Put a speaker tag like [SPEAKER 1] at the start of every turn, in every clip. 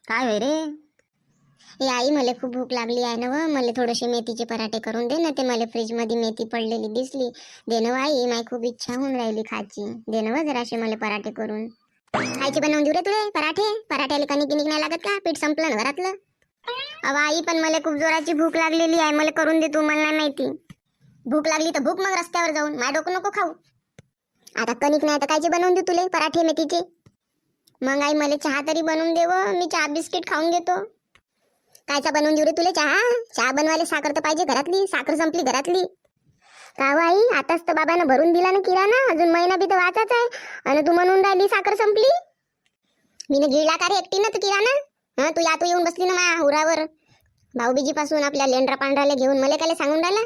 [SPEAKER 1] काय होय रे?
[SPEAKER 2] ए आई, मला खूप भूक लागली आहे ना व. मला थोडेसे मेथीचे पराठे करून दे ना. ते मला फ्रीज मध्ये मेथी पडलेली दिसली. दे ना आई, माझी खूप इच्छा होऊन राहिली खायची. दे ना जराशे मला पराठे करून. खायचे बनवून देऊ रे तुले पराठे. पराठ्याला कणिक गिनिक नाही लागत का? पीठ संपलं ना घरातलं. अहो आई, पण मला खूप जोराची भूक लागलेली आहे. मला करून दे तू, मला नाही माहिती. भूक लागली तर भूक मग रस्त्यावर जाऊन. माझं डोकं नको खाऊ. आता कणिक नाही तर कायचे बनवून देऊ तुले पराठे मेथीचे? मग आई, मला चहा तरी बनवून दे व. मी चहा बिस्किट खाऊन घेतो. कायचा बनवून देऊ रे तुले चहा? चहा बनवायला साखर तर पाहिजे घरातली. साखर संपली घरातली. का व आई, आताच तर बाबानं भरून दिला ना किराणा. अजून महिना बी तर वाचाच आहे आणि तू म्हणून राहिली साखर संपली. मीने गिळला का रे एकटीनं तू किराणा? तू येऊन बसली ना माझ्या हुरावर. भाऊबीजी पासून आपल्या लेंड्रा पांढराला घेऊन मला काय सांगून राहिला?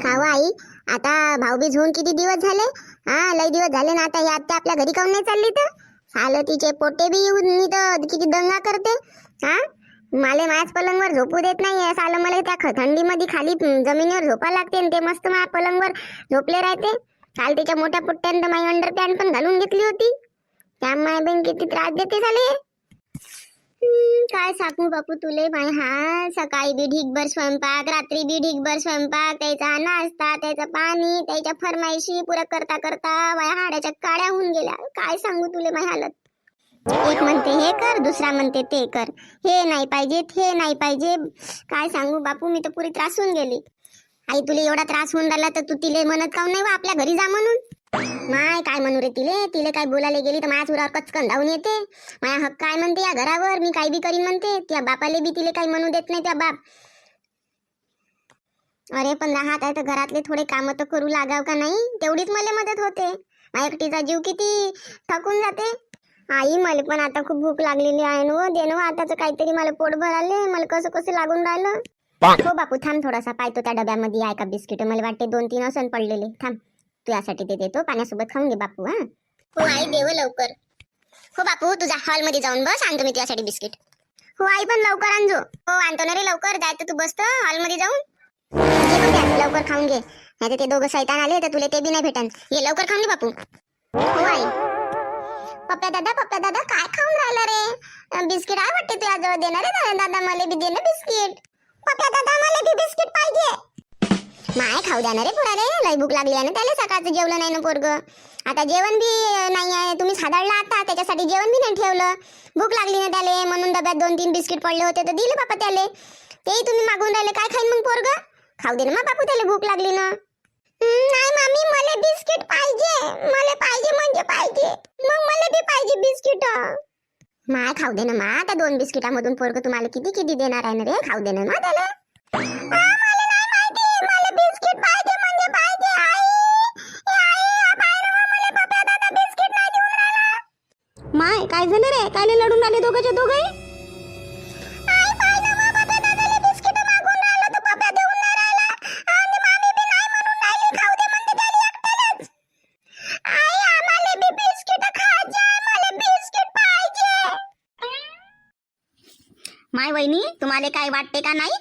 [SPEAKER 2] का व आई, आता भाऊबीज होऊन किती दिवस झाले? लय दिवस झाले ना. आता ही आत्या आपल्या घरी काऊन नाही चालली तर? सालं तिचे पोटे बी येऊन तर किती दंगा करते. मला माझ्याच पलंगवर झोपू देत नाही. सालं मला त्या थंडीमध्ये खाली जमिनीवर झोपा लागते आणि ते मस्त माझ्या पलंगवर झोपले राहते. काल त्याच्या मोठ्या पुट्ट्यानं माझी अंडरपॅन्ट पण घालून घेतली होती. त्यामुळे बहीण किती त्रास देते साले. काय सांगू बापू तुले माय. सकाळी बी ढीगभर स्वयंपाक, रात्री बी ढीगभर स्वयंपाक, त्याचा नाश्ता, त्याचं पाणी, त्याच्या फरमाईशी पुरा करता करता माझ्या हाड्याच्या काळ्या होऊन गेल्या. काय सांगू तुले माय हालत. एक म्हणते हे कर, दुसरा म्हणते ते कर. हे नाही पाहिजे, हे नाही पाहिजे. काय सांगू बापू, मी तर पुरी त्रासून गेली. आई, तुला एवढा त्रास होऊन राहिला तर तू तिले म्हणत काऊन नाही वा आपल्या घरी जा म्हणून? माय काय म्हणू रे तिले काय बोलायला गेली तर माझ्या सुरावर कचकन धावून येते. माझ्या हक्क काय म्हणते या घरावर, मी काय बी करीन म्हणते. त्या बापाले बी तिले काही म्हणू देत नाही त्या बाप. अरे पण राहत आहे तर घरातले थोडे काम तर करू लागाव का नाही? तेवढीच मला मदत होते. माझ्या एकटीचा जीव किती थकून जाते. आई, मला पण आता खूप भूक लागलेली आहे ना. दे ना आताच काहीतरी, मला पोट भराले. मला कसं कसं लागून राहिलं. हो बापू थांब, थोडासा पाहतो त्या डब्यामध्ये आहे का बिस्किट. मला वाटते 2-3 असं पडलेले. थांब, तू यासाठी ते देतो, पाण्यासोबत खाऊन घे बापू. हो आई, देव लवकर. हो बापू, तुझा हॉलमध्ये जाऊन बस, आणतो मी तुझ्यासाठी बिस्किट. हो आई, पण लवकर आणजो. हो आणतो ना रे लवकर. जायचं तू बसतो हॉलमध्ये जाऊन. घे बघ, लवकर खाऊन घे. नाही तर ते दोघं सैतान आले तर तुला ते बी नाही भेटन. ये लवकर खाऊन घे बापू. हो आई. पप्पा दादा काय खाऊन राहिला रे? बिस्किट आहे वाटते तुझ्याजवळ. देणार रे दादा, मला बी दे ना बिस्किट. पप्पा दादा, मला बी बिस्किट पाहिजे. माय खाऊ द्या ना रे पोरा रे. लय भूक लागली आहे ना त्याला. सकाळचं जेवलं नाही ना पोरग. आता जेवण बी नाही आहे. तुम्ही साधाळला आता, त्याच्यासाठी जेवण बी नाही ठेवलं. भूक लागली ना त्याले म्हणून डब्यात 2-3 बिस्किट पडले होते तर दिले बापा त्याले. तेही तुम्ही मागून राहिले. काय खाईन मग पोरग? खाऊ दे ना मग बापू, त्याला भूक लागली ना. नाही मामी, मला बिस्किट पाहिजे. मला पाहिजे म्हणजे पाहिजे. मग मला बी पाहिजे बिस्किट. माय खाऊ दे ना मा. त्या 2 बिस्किटामधून पोरग तुम्हाला किती किती देणार आहे ना रे? खाऊ दे ना मा त्याला. मला नाही माहिती. मला बिस्किट पाहिजे म्हणजे पाहिजे. मला पप्पा दादा बिस्किट नाही देऊन राहिला.
[SPEAKER 1] माय काय झालं रे? काय लढून राहिले दोघंच्या दोघंही? माय वहिनी, तुम्हाला काय वाटते का नाही?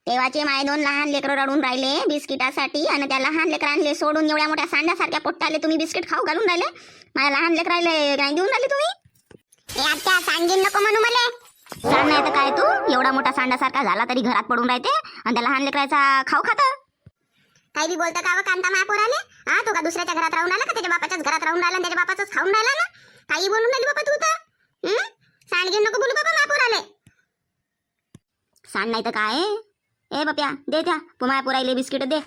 [SPEAKER 1] तेव्हाचे माय 2 लहान लेकरं रडून राहिले बिस्किटासाठी आणि त्या लहान लेकरांले सोडून एवढ्या मोठ्या सांड्यासारख्या पोट्टाले तुम्ही बिस्किट खाऊ घालून राहिले. माझ्या लहान लेकराले काय देऊन राहिले तुम्ही?
[SPEAKER 2] आता सांगेन नको म्हणू मला.
[SPEAKER 1] सांग नाही तर काय, तू एवढा मोठा सांड्यासारखा झाला तरी घरात पडून राहते आणि त्या लहान लेकराचा खाऊ खाता.
[SPEAKER 2] काही बी बोलता का कांता माया पोराले? तो का दुसऱ्याच्या घरात राहून राहिला का? त्याच्या बापाच्याच घरात राहून राहिला, त्याच्या बापाचंच खाऊन राहिला ना. काही बोलून राहिली बाबा तू तर. सांगेन नको बोलू बाबा माया पोराले.
[SPEAKER 1] सांग नाही तर काय. ए बाप्या, दे त्या माया पोराले बिस्किट दे.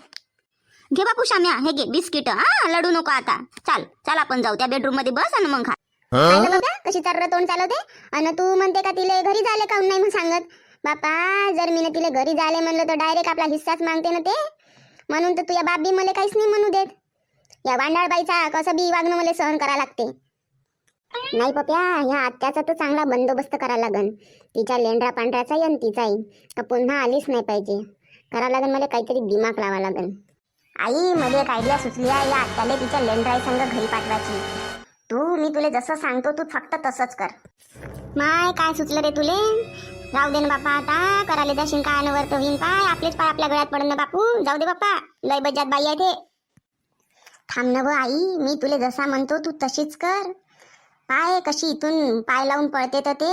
[SPEAKER 1] घे बापू श्याम्या, हे घे बिस्किट. लढू नको आता. चल आपण जाऊ त्या बेडरूम मध्ये, बस आणि मग खा.
[SPEAKER 2] बाबा कशी चार तोंड चालवते. आणि तू म्हणते का तिले घरी जाले काऊन नाही मग सांगत? बापा, जर मी तिले घरी जाले म्हणलं तर डायरेक्ट आपला हिस्साच मागते ना ते. म्हणून तर तुझ्या बाप बी मला काहीच नाही म्हणू देत. या वांडाळबाईचा कसं बी वागणं मला सहन करायला लागते. नाही पप्या, ह्या आत्याचा तर चांगला बंदोबस्त करायला लागन. तिच्या लेंड्रा पांढऱ्याचाही आणि तिचाही. का पुन्हा आलीच नाही पाहिजे. करावं लागन मला काहीतरी दिमाग लावा लागन. आई, मध्ये एक आयडिया सुचली आहे. या आत्याला तिच्या लेंड्राई संग घरी पाठवायची. मी तुले जसं सांगतो तू फक्त तसंच कर. माय काय सुचलं रे तुले? राहू दे ना बापा, आता करायला जाशील काय नवर तर होईन. पाय आपलेच पाय आपल्या गळ्यात पडन ना बापू. जाऊ दे बाप्पा, लय बजात बाई आहे ते. थांब ना व आई, मी तुले जसा म्हणतो तू तशीच कर. पाय कशी इथून पाय लावून पळते तर ते.